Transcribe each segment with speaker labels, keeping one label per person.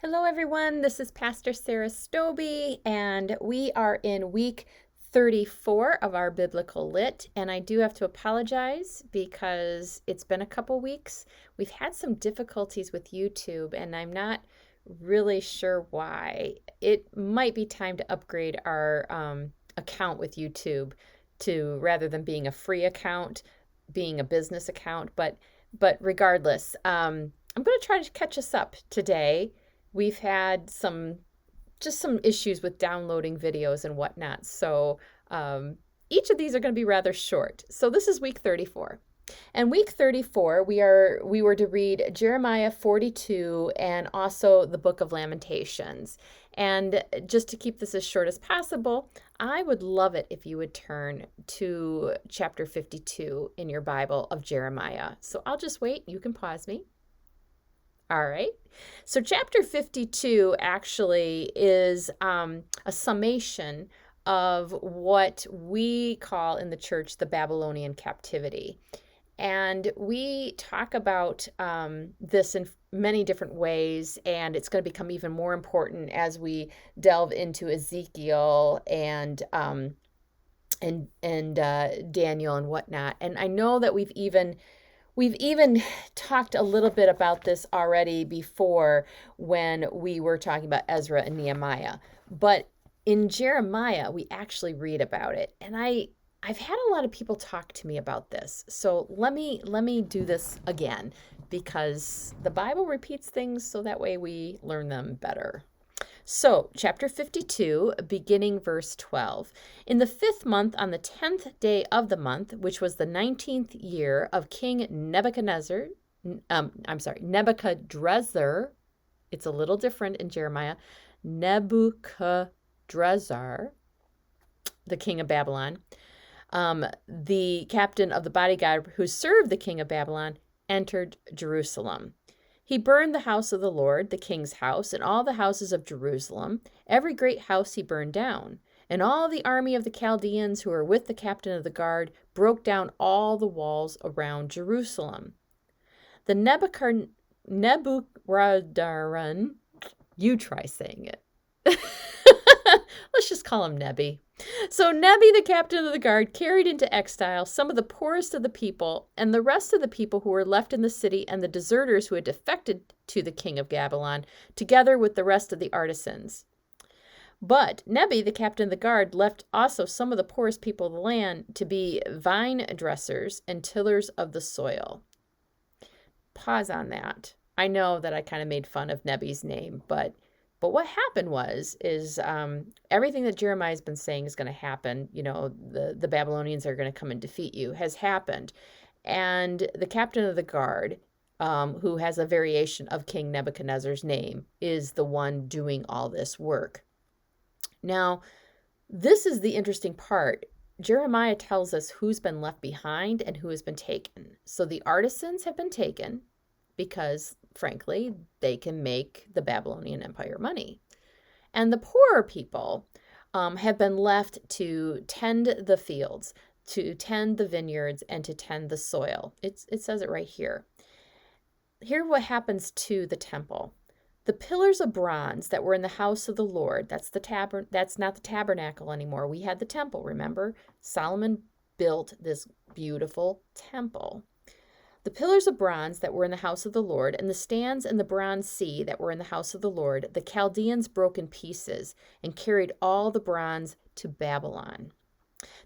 Speaker 1: Hello, everyone. This is Pastor Sarah Stobie, and we are in week 34 of our biblical lit. And I do have to apologize because it's been a couple weeks. We've had some difficulties with YouTube, and I'm not really sure why. It might be time to upgrade our account with YouTube to, rather than being a free account, being a business account. But regardless, I'm going to try to catch us up today. We've had some issues with downloading videos and whatnot. So each of these are going to be rather short. So this is week 34. And week 34, we were to read Jeremiah 42 and also the book of Lamentations. And just to keep this as short as possible, I would love it if you would turn to chapter 52 in your Bible of Jeremiah. So I'll just wait. You can pause me. All right. So chapter 52 actually is a summation of what we call in the church the Babylonian captivity. And we talk about this in many different ways, and it's going to become even more important as we delve into Ezekiel and Daniel and whatnot. And I know that we've even talked a little bit about this already before when we were talking about Ezra and Nehemiah. But in Jeremiah, we actually read about it. And I've had a lot of people talk to me about this. So let me do this again, because the Bible repeats things so that way we learn them better. So, chapter 52, beginning verse 12. In the 5th month, on the 10th day of the month, which was the 19th year of King Nebuchadnezzar, Nebuchadrezzar, it's a little different in Jeremiah, Nebuchadrezzar, the king of Babylon, the captain of the bodyguard who served the king of Babylon, entered Jerusalem. He burned the house of the Lord, the king's house, and all the houses of Jerusalem. Every great house he burned down. And all the army of the Chaldeans who were with the captain of the guard broke down all the walls around Jerusalem. The Nebuchadnezzar, you try saying it. Let's just call him Nebi. So Nebi, the captain of the guard, carried into exile some of the poorest of the people and the rest of the people who were left in the city and the deserters who had defected to the king of Babylon, together with the rest of the artisans. But Nebi, the captain of the guard, left also some of the poorest people of the land to be vine dressers and tillers of the soil. Pause on that. I know that I kind of made fun of Nebi's name, but what happened is everything that Jeremiah has been saying is going to happen. You know, the Babylonians are going to come and defeat you, has happened. And the captain of the guard, who has a variation of King Nebuchadnezzar's name, is the one doing all this work. Now, this is the interesting part. Jeremiah tells us who's been left behind and who has been taken. So the artisans have been taken because, frankly, they can make the Babylonian Empire money. And the poorer people have been left to tend the fields, to tend the vineyards, and to tend the soil. It says it right here. Here what happens to the temple. The pillars of bronze that were in the house of the Lord, that's not the tabernacle anymore. We had the temple, remember? Solomon built this beautiful temple. The pillars of bronze that were in the house of the Lord, and the stands and the bronze sea that were in the house of the Lord, the Chaldeans broke in pieces and carried all the bronze to Babylon.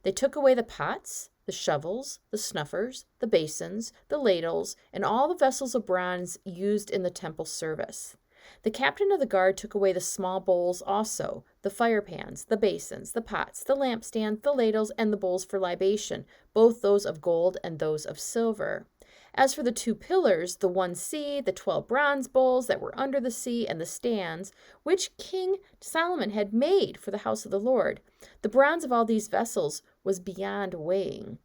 Speaker 1: They took away the pots, the shovels, the snuffers, the basins, the ladles, and all the vessels of bronze used in the temple service. The captain of the guard took away the small bowls also, the fire pans, the basins, the pots, the lampstands, the ladles, and the bowls for libation, both those of gold and those of silver. As for the 2 pillars, the one sea, the 12 bronze bowls that were under the sea, and the stands, which King Solomon had made for the house of the Lord, the bronze of all these vessels was beyond weighing.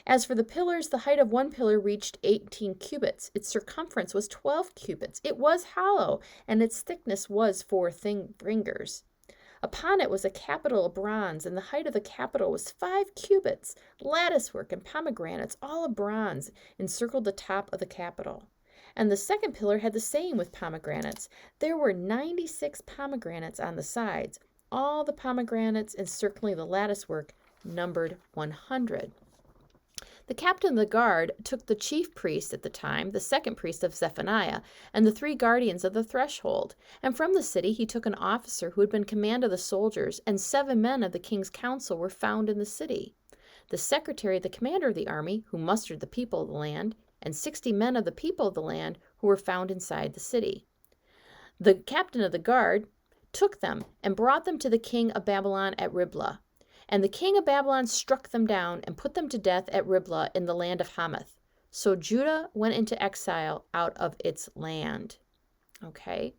Speaker 1: As for the pillars, the height of one pillar reached 18 cubits. Its circumference was 12 cubits. It was hollow, and its thickness was 4 fingers. Upon it was a capital of bronze, and the height of the capital was 5 cubits. Latticework and pomegranates, all of bronze, encircled the top of the capital. And the second pillar had the same with pomegranates. There were 96 pomegranates on the sides. All the pomegranates encircling the latticework numbered 100. The captain of the guard took the chief priest at the time, the second priest of Zephaniah, and the 3 guardians of the threshold. And from the city he took an officer who had been command of the soldiers, and 7 men of the king's council were found in the city. The secretary of the commander of the army, who mustered the people of the land, and 60 men of the people of the land who were found inside the city. The captain of the guard took them and brought them to the king of Babylon at Riblah. And the king of Babylon struck them down and put them to death at Riblah in the land of Hamath. So Judah went into exile out of its land. Okay.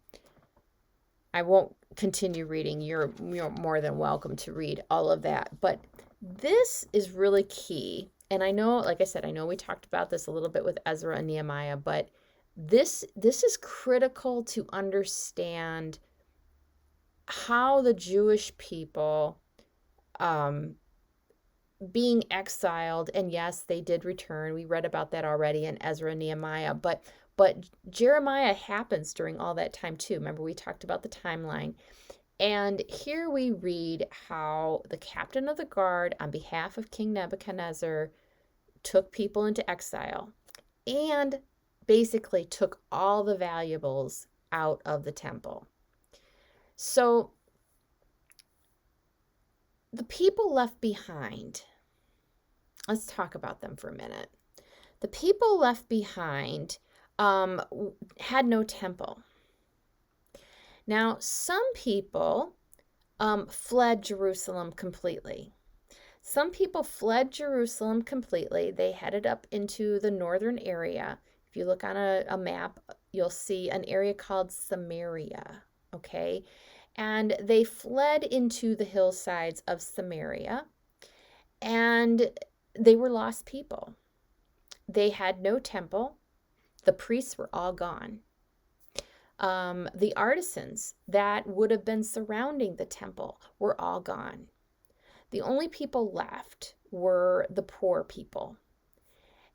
Speaker 1: I won't continue reading. You're more than welcome to read all of that. But this is really key. And I know, like I said, I know we talked about this a little bit with Ezra and Nehemiah, but this is critical to understand how the Jewish people being exiled, and yes, they did return. We read about that already in Ezra and Nehemiah, but Jeremiah happens during all that time too. Remember, we talked about the timeline. And here we read how the captain of the guard, on behalf of King Nebuchadnezzar, took people into exile and basically took all the valuables out of the temple. So the people left behind, let's talk about them for a minute. The people left behind had no temple. Now, some people fled Jerusalem completely. Some people fled Jerusalem completely. They headed up into the northern area. If you look on a map, you'll see an area called Samaria, okay? And they fled into the hillsides of Samaria, and they were lost people. They had no temple. The priests were all gone. The artisans that would have been surrounding the temple were all gone. The only people left were the poor people.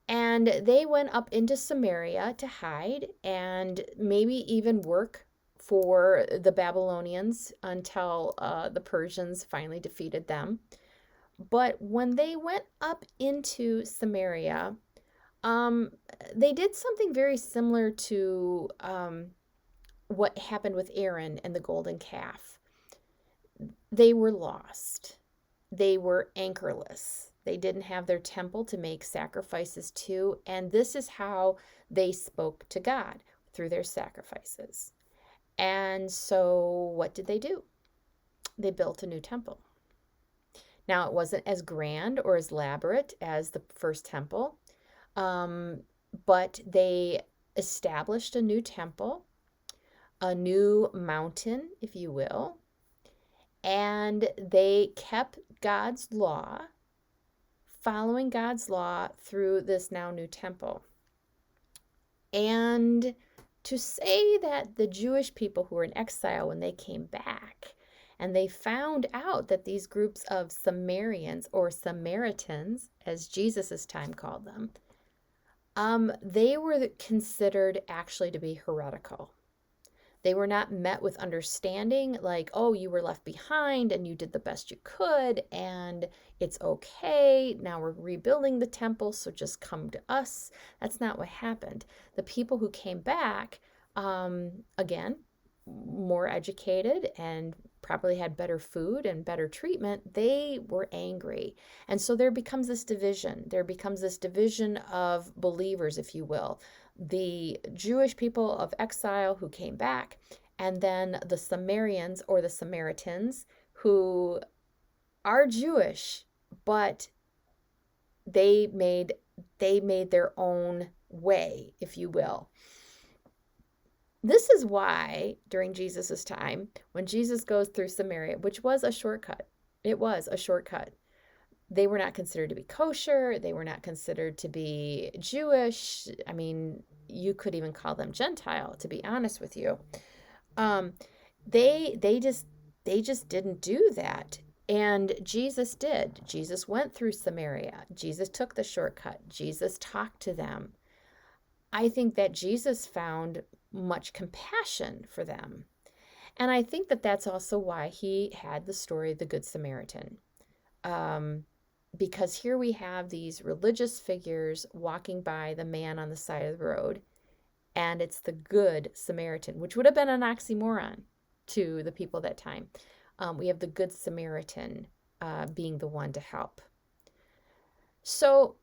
Speaker 1: And they went up into Samaria to hide and maybe even work for the Babylonians until the Persians finally defeated them. But when they went up into Samaria, they did something very similar to what happened with Aaron and the golden calf. They were lost. They were anchorless. They didn't have their temple to make sacrifices to, and this is how they spoke to God, through their sacrifices. And so what did they do? They built a new temple. Now, it wasn't as grand or as elaborate as the first temple, but they established a new temple, a new mountain, if you will, and they kept God's law, following God's law through this now new temple. And to say that the Jewish people who were in exile, when they came back and they found out that these groups of Samaritans, or Samaritans, as Jesus' time called them, they were considered actually to be heretical. They were not met with understanding, like, oh, you were left behind and you did the best you could and it's okay. Now we're rebuilding the temple, so just come to us. That's not what happened. The people who came back, again, more educated and probably had better food and better treatment, they were angry. And so there becomes this division. There becomes this division of believers, if you will. The Jewish people of exile who came back, and then the Samaritans or the Samaritans who are Jewish, but they made their own way, if you will. This is why during Jesus's time, when Jesus goes through Samaria, which was a shortcut, it was a shortcut. They were not considered to be kosher. They were not considered to be Jewish. I mean, you could even call them Gentile, to be honest with you. They just didn't do that. And Jesus did. Jesus went through Samaria. Jesus took the shortcut. Jesus talked to them. I think that Jesus found much compassion for them. And I think that that's also why he had the story of the Good Samaritan. Because here we have these religious figures walking by the man on the side of the road, and it's the Good Samaritan, which would have been an oxymoron to the people that time. We have the Good Samaritan being the one to help. So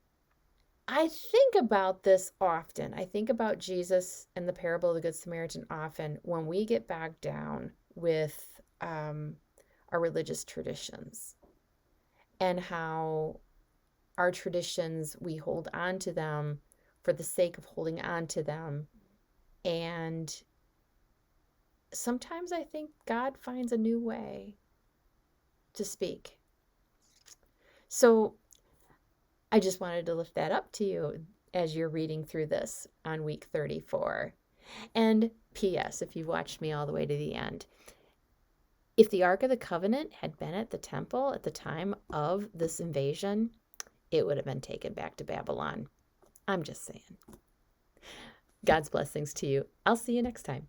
Speaker 1: I think about this often. I think about Jesus and the parable of the Good Samaritan often when we get bogged down with our religious traditions, and how our traditions, we hold on to them for the sake of holding on to them. And sometimes I think God finds a new way to speak. So I just wanted to lift that up to you as you're reading through this on week 34. And P.S., if you've watched me all the way to the end, if the Ark of the Covenant had been at the temple at the time of this invasion, it would have been taken back to Babylon. I'm just saying. God's blessings to you. I'll see you next time.